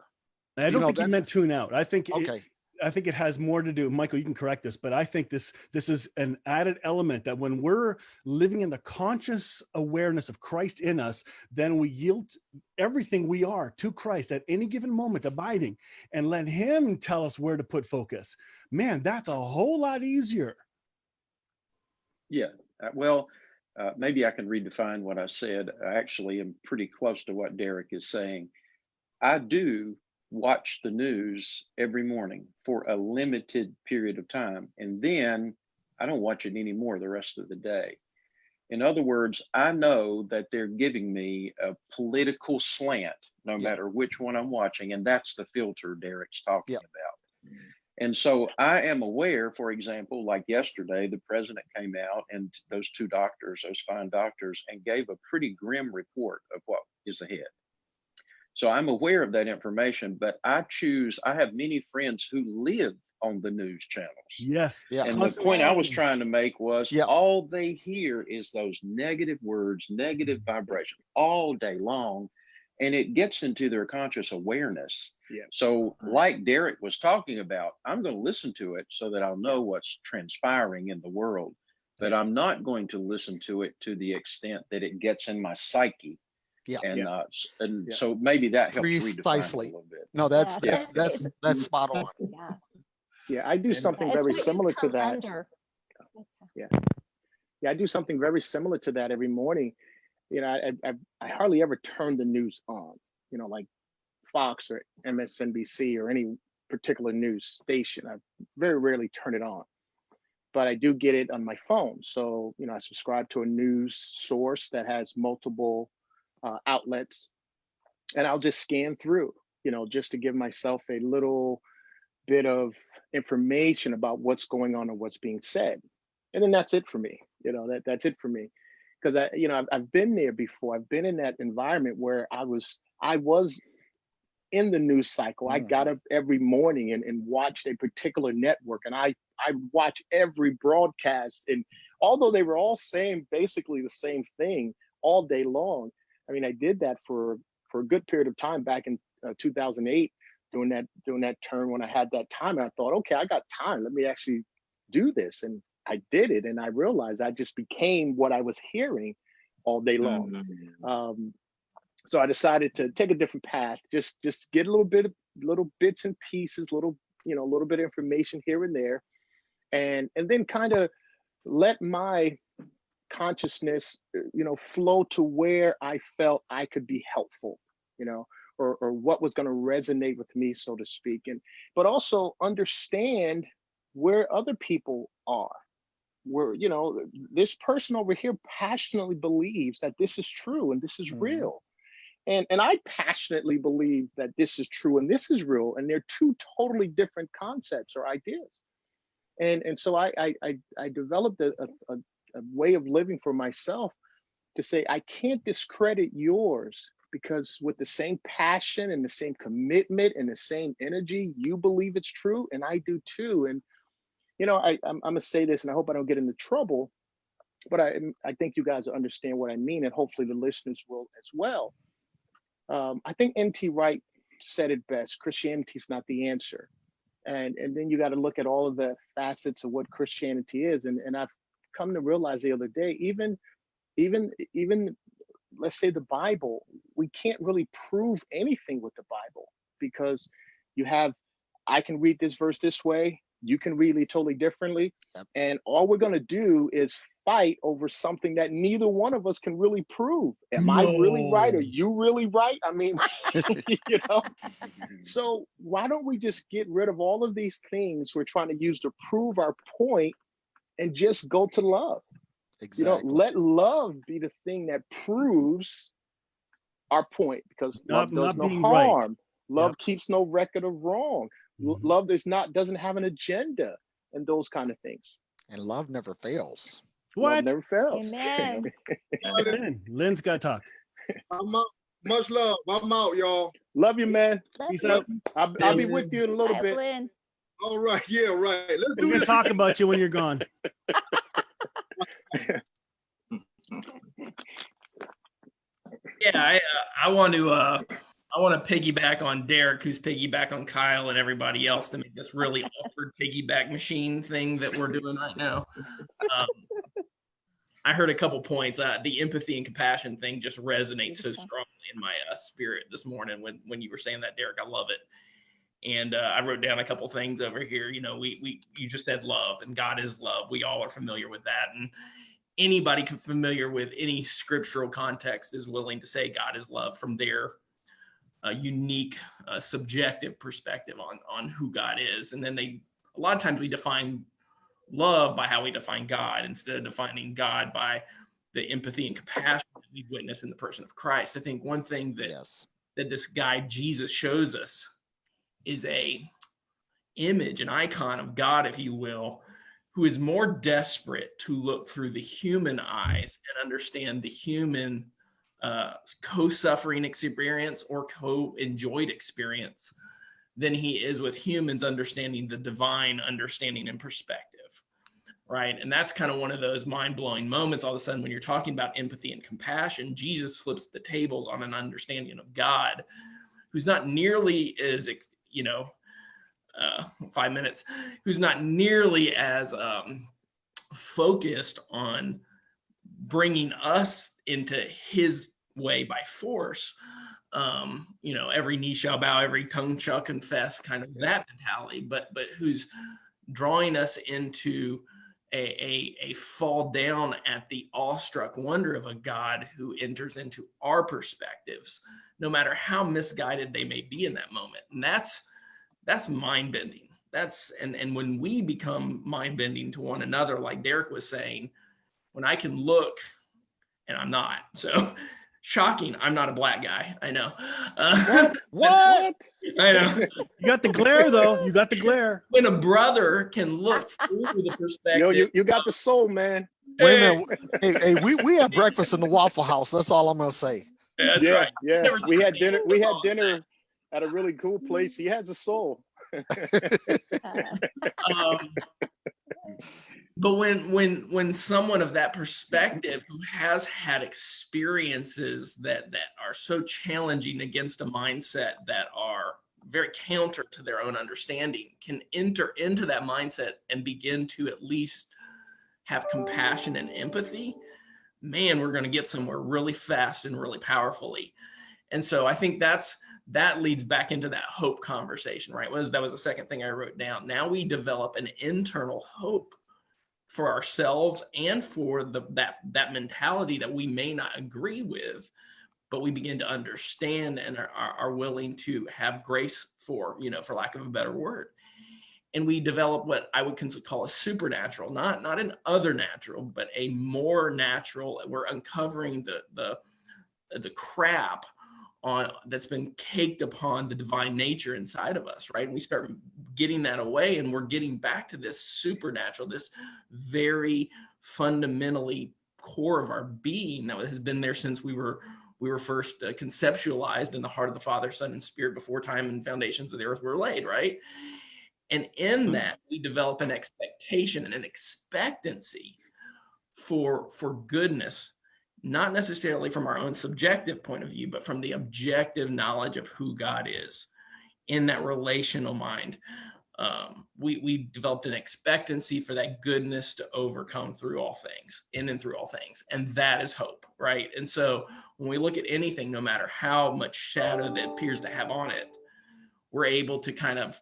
I don't think you meant tune out. I think okay. I think it has more to do, Michael, you can correct this, but I think this is an added element that when we're living in the conscious awareness of Christ in us, then we yield everything we are to Christ at any given moment, abiding, and let him tell us where to put focus. Man, that's a whole lot easier. Yeah, well, maybe I can redefine what I said. I actually am pretty close to what Derek is saying. I do watch the news every morning for a limited period of time, and then I don't watch it anymore the rest of the day. In other words, I know that they're giving me a political slant no matter which one I'm watching, and that's the filter Derek's talking about. And so I am aware, for example, like yesterday, the president came out and those two doctors, those fine doctors, and gave a pretty grim report of what is ahead. So I'm aware of that information, but I have many friends who live on the news channels. Yes. Yeah. And the point I was trying to make was all they hear is those negative words, negative vibration all day long. And it gets into their conscious awareness. Yeah. So like Derek was talking about, I'm going to listen to it so that I'll know what's transpiring in the world, but I'm not going to listen to it to the extent that it gets in my psyche. Yeah. And so maybe that helps redefine it a little bit. No, that's spot on. Yeah, I do something very similar to that. Yeah, I do something very similar to that every morning. I hardly ever turn the news on, like Fox or MSNBC or any particular news station. I very rarely turn it on, but I do get it on my phone. So, I subscribe to a news source that has multiple outlets, and I'll just scan through, just to give myself a little bit of information about what's going on and what's being said. And then that's it for me. That's it for me. Because I've been there before. I've been in that environment where I was in the news cycle. I got up every morning and watched a particular network, and I watched every broadcast. And although they were all saying basically the same thing all day long, I mean, I did that for a good period of time back in 2008, doing that term when I had that time. And I thought, okay, I got time. Let me actually do this. And I did it, and I realized I just became what I was hearing all day long. So I decided to take a different path, just get little bits and pieces, little bit of information here and there, and then kind of let my consciousness, flow to where I felt I could be helpful, or what was going to resonate with me, so to speak, but also understand where other people are. Where, this person over here passionately believes that this is true and this is real. And I passionately believe that this is true and this is real. And they're two totally different concepts or ideas. And so I developed a way of living for myself to say, I can't discredit yours, because with the same passion and the same commitment and the same energy, you believe it's true and I do too. And I'm gonna say this, and I hope I don't get into trouble, but I think you guys will understand what I mean, and hopefully the listeners will as well. I think N.T. Wright said it best: Christianity is not the answer, and then you got to look at all of the facets of what Christianity is, and I've come to realize the other day, even let's say the Bible, we can't really prove anything with the Bible, because I can read this verse this way, you can read it totally differently. Yep. And all we're going to do is fight over something that neither one of us can really prove. Am I really right? Are No. you really right? I mean, you know, so why don't we just get rid of all of these things we're trying to use to prove our point and just go to love? You know, Exactly. let love be the thing that proves our point, because love does Not no being right. harm. Love Yep. keeps no record of wrong. Mhm. Love doesn't have an agenda and those kind of things. And love never fails. Love What? never fails. Amen. Lynn's got to talk. I'm out. Much love. I'm out, y'all. Love you, man. Love Peace you. out. I'll be Yes. with you in a little Bye, bit. Lynn. All right. Yeah, right. Let's We're do going to this. talk about you when you're gone. Yeah, I want to piggyback on Derek, who's piggyback on Kyle and everybody else to make this really awkward piggyback machine thing that we're doing right now. I heard a couple points. The empathy and compassion thing just resonates so strongly in my spirit this morning when you were saying that, Derek. I love it. And I wrote down a couple things over here. You know, you just said love, and God is love. We all are familiar with that. And anybody familiar with any scriptural context is willing to say God is love from their unique subjective perspective on who God is. And then a lot of times we define love by how we define God instead of defining God by the empathy and compassion that we witness in the person of Christ. I think one thing that Yes. that this guy Jesus shows us is a image, an icon of God, if you will, who is more desperate to look through the human eyes and understand the human co-suffering experience or co-enjoyed experience than he is with humans understanding the divine understanding and perspective, right? And that's kind of one of those mind-blowing moments all of a sudden when you're talking about empathy and compassion. Jesus flips the tables on an understanding of God who's not nearly as, 5 minutes, who's not nearly as focused on bringing us into his way by force. Every knee shall bow, every tongue shall confess, kind of that mentality, but who's drawing us into a fall down at the awestruck wonder of a God who enters into our perspectives, no matter how misguided they may be in that moment. And that's mind bending. And when we become mind bending to one another, like Derek was saying, when I can look, and I'm not, so shocking, I'm not a black guy. I know. What? I know. You got the glare, though. You got the glare. When a brother can look through the perspective. Yo, you got the soul, man. Wait a minute. Hey, we had breakfast in the Waffle House. That's all I'm gonna say. That's Yeah, right. yeah. Never We seen had dinner. anyone We had wrong with dinner at a really cool place. He has a soul. But when someone of that perspective who has had experiences that are so challenging against a mindset that are very counter to their own understanding can enter into that mindset and begin to at least have compassion and empathy, man, we're going to get somewhere really fast and really powerfully. And so I think that leads back into that hope conversation, right? That was the second thing I wrote down. Now we develop an internal hope for ourselves and for that mentality that we may not agree with, but we begin to understand and are willing to have grace for lack of a better word. And we develop what I would call a supernatural, not an other natural, but a more natural. We're uncovering the crap that's been caked upon the divine nature inside of us, right? And we start getting that away, and we're getting back to this supernatural, this very fundamentally core of our being that has been there since we were first conceptualized in the heart of the Father, Son, and Spirit before time and foundations of the earth were laid, right? And in that, we develop an expectation and an expectancy for goodness, not necessarily from our own subjective point of view, but from the objective knowledge of who God is. In that relational mind, we developed an expectancy for that goodness to overcome through all things, in and through all things. And that is hope, right? And so when we look at anything, no matter how much shadow that appears to have on it, we're able to kind of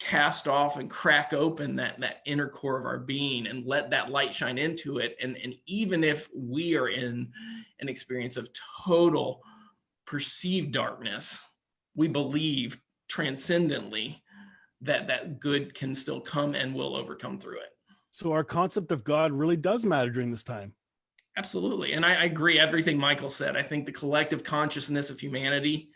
cast off and crack open that inner core of our being and let that light shine into it. And even if we are in an experience of total perceived darkness, we believe transcendently that good can still come and will overcome through it. So our concept of God really does matter during this time. Absolutely. And I agree everything Michael said. I think the collective consciousness of humanity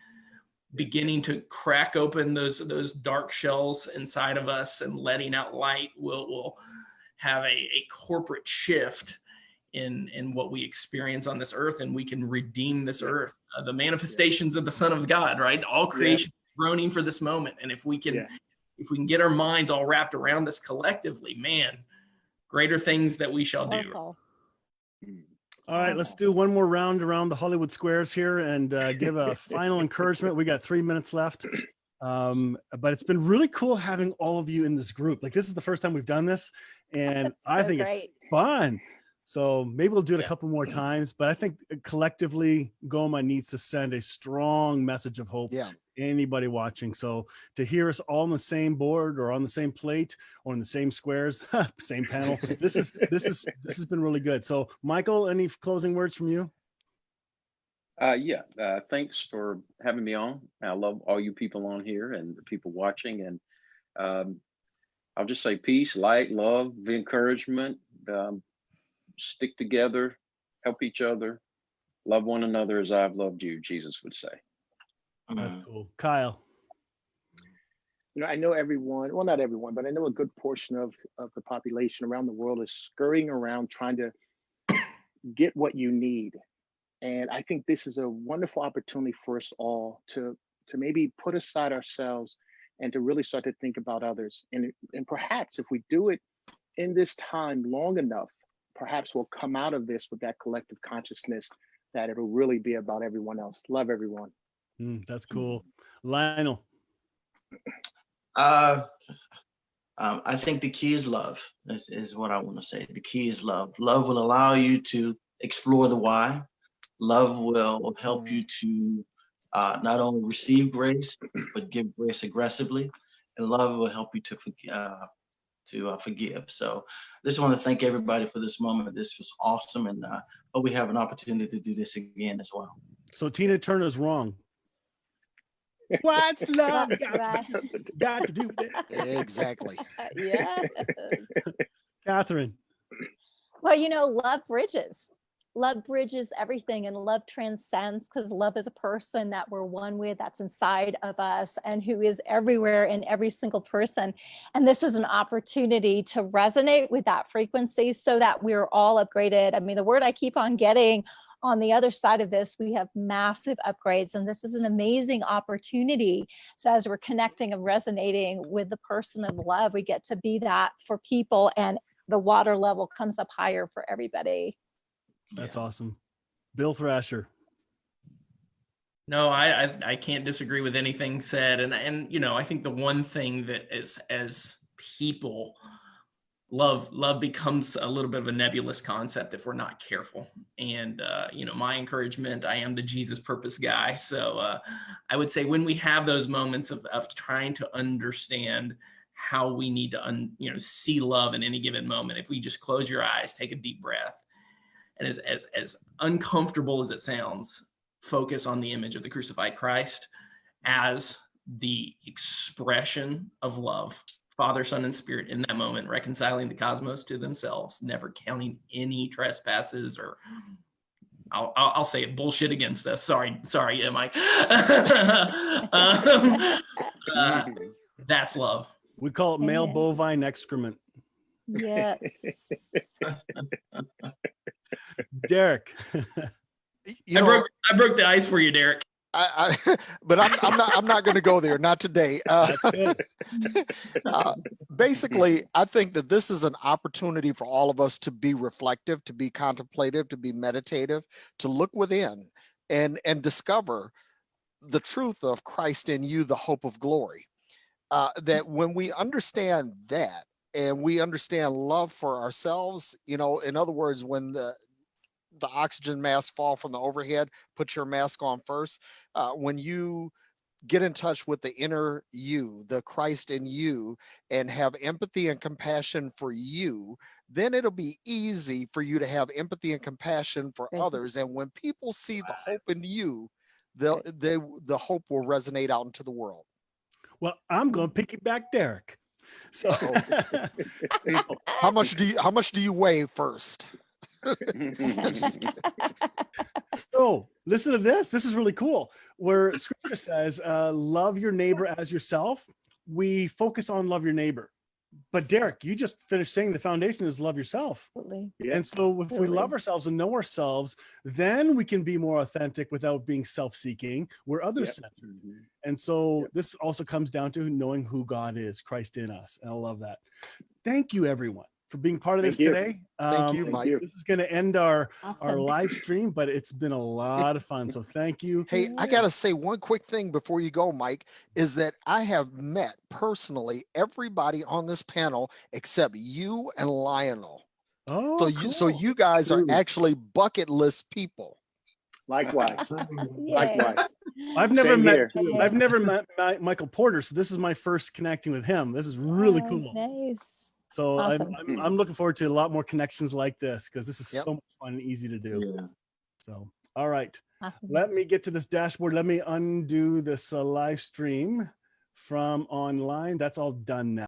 beginning to crack open those dark shells inside of us and letting out light will have a corporate shift in what we experience on this earth, and we can redeem this earth. The manifestations of the Son of God, right? All creation groaning for this moment. And if we can get our minds all wrapped around this collectively, man, greater things that we shall do. Powerful. All right, let's do one more round around the Hollywood squares here and give a final encouragement. We got 3 minutes left. But it's been really cool having all of you in this group. Like, this is the first time we've done this, and I think it's fun. So maybe we'll do it a couple more times, but I think collectively GOMA needs to send a strong message of hope. Anybody watching. So to hear us all on the same board or on the same plate or in the same squares, same panel, this has been really good. So Michael, any closing words from you? Thanks for having me on. I love all you people on here and the people watching. And I'll just say peace, light, love, encouragement, stick together, help each other, love one another as I've loved you, Jesus would say. That's cool. Kyle. You know, I know everyone, well, not everyone, but I know a good portion of the population around the world is scurrying around trying to get what you need. And I think this is a wonderful opportunity for us all to maybe put aside ourselves and to really start to think about others. And perhaps if we do it in this time long enough, perhaps we'll come out of this with that collective consciousness that it'll really be about everyone else. Love everyone. That's cool. Lionel. I think the key is love, is what I want to say. The key is love. Love will allow you to explore the why. Love will help you to not only receive grace, but give grace aggressively. And love will help you to forgive. So I just want to thank everybody for this moment. This was awesome. And hope we have an opportunity to do this again as well. So Tina Turner's wrong. What's love got to do with it? Exactly. Yeah. Catherine. Well, you know, love bridges. Love bridges everything, and love transcends, because love is a person that we're one with, that's inside of us and who is everywhere in every single person. And this is an opportunity to resonate with that frequency so that we're all upgraded. I mean, the word I keep on getting on the other side of this, we have massive upgrades, and this is an amazing opportunity. So as we're connecting and resonating with the person of love, we get to be that for people, and the water level comes up higher for everybody. That's awesome. Bill Thrasher. No, I can't disagree with anything said. And you know, I think the one thing that as people, love becomes a little bit of a nebulous concept if we're not careful. And you know, my encouragement, I am the Jesus purpose guy. So I would say when we have those moments of trying to understand how we need to see love in any given moment, if we just close your eyes, take a deep breath, and as uncomfortable as it sounds, focus on the image of the crucified Christ as the expression of love, Father, Son, and Spirit in that moment, reconciling the cosmos to themselves, never counting any trespasses or I'll say it, bullshit against us. Sorry, yeah, Mike. That's love. We call it male bovine excrement. Yes. Derek. I broke the ice for you, Derek. But I'm not going to go there. Not today. Basically, I think that this is an opportunity for all of us to be reflective, to be contemplative, to be meditative, to look within and discover the truth of Christ in you, the hope of glory. That when we understand that, and we understand love for ourselves, you know, in other words, when the oxygen masks fall from the overhead, put your mask on first. When you get in touch with the inner you, the Christ in you, and have empathy and compassion for you, then it'll be easy for you to have empathy and compassion for Good. others. And when people see the hope in you, the hope will resonate out into the world. Well, I'm going to piggyback Derek. So How much do you weigh first? Oh, listen to this. This is really cool. Where scripture says, love your neighbor as yourself. We focus on love your neighbor. But Derek, you just finished saying the foundation is love yourself. Absolutely. Yeah. And so if we Totally. love ourselves and know ourselves, then we can be more authentic without being self-seeking. We're other-centered. And so this also comes down to knowing who God is, Christ in us. And I love that. Thank you, everyone, for being part of this Thank you. today. Thank you, Mike. you. This is going to end our Awesome. live stream, but it's been a lot of fun. So thank you. Hey, I got to say one quick thing before you go, Mike, is that I have met personally everybody on this panel except you and Lionel. Oh, So you guys are Ooh. actually bucket list people. Likewise. Yeah. Likewise. I've never Same met here. I've never met Michael Porter, so this is my first connecting with him. This is really Oh, cool. Nice. So Awesome. I'm looking forward to a lot more connections like this because this is Yep. so much fun and easy to do. Yeah. So, all right, Awesome. let me get to this dashboard. Let me undo this live stream from online. That's all done now.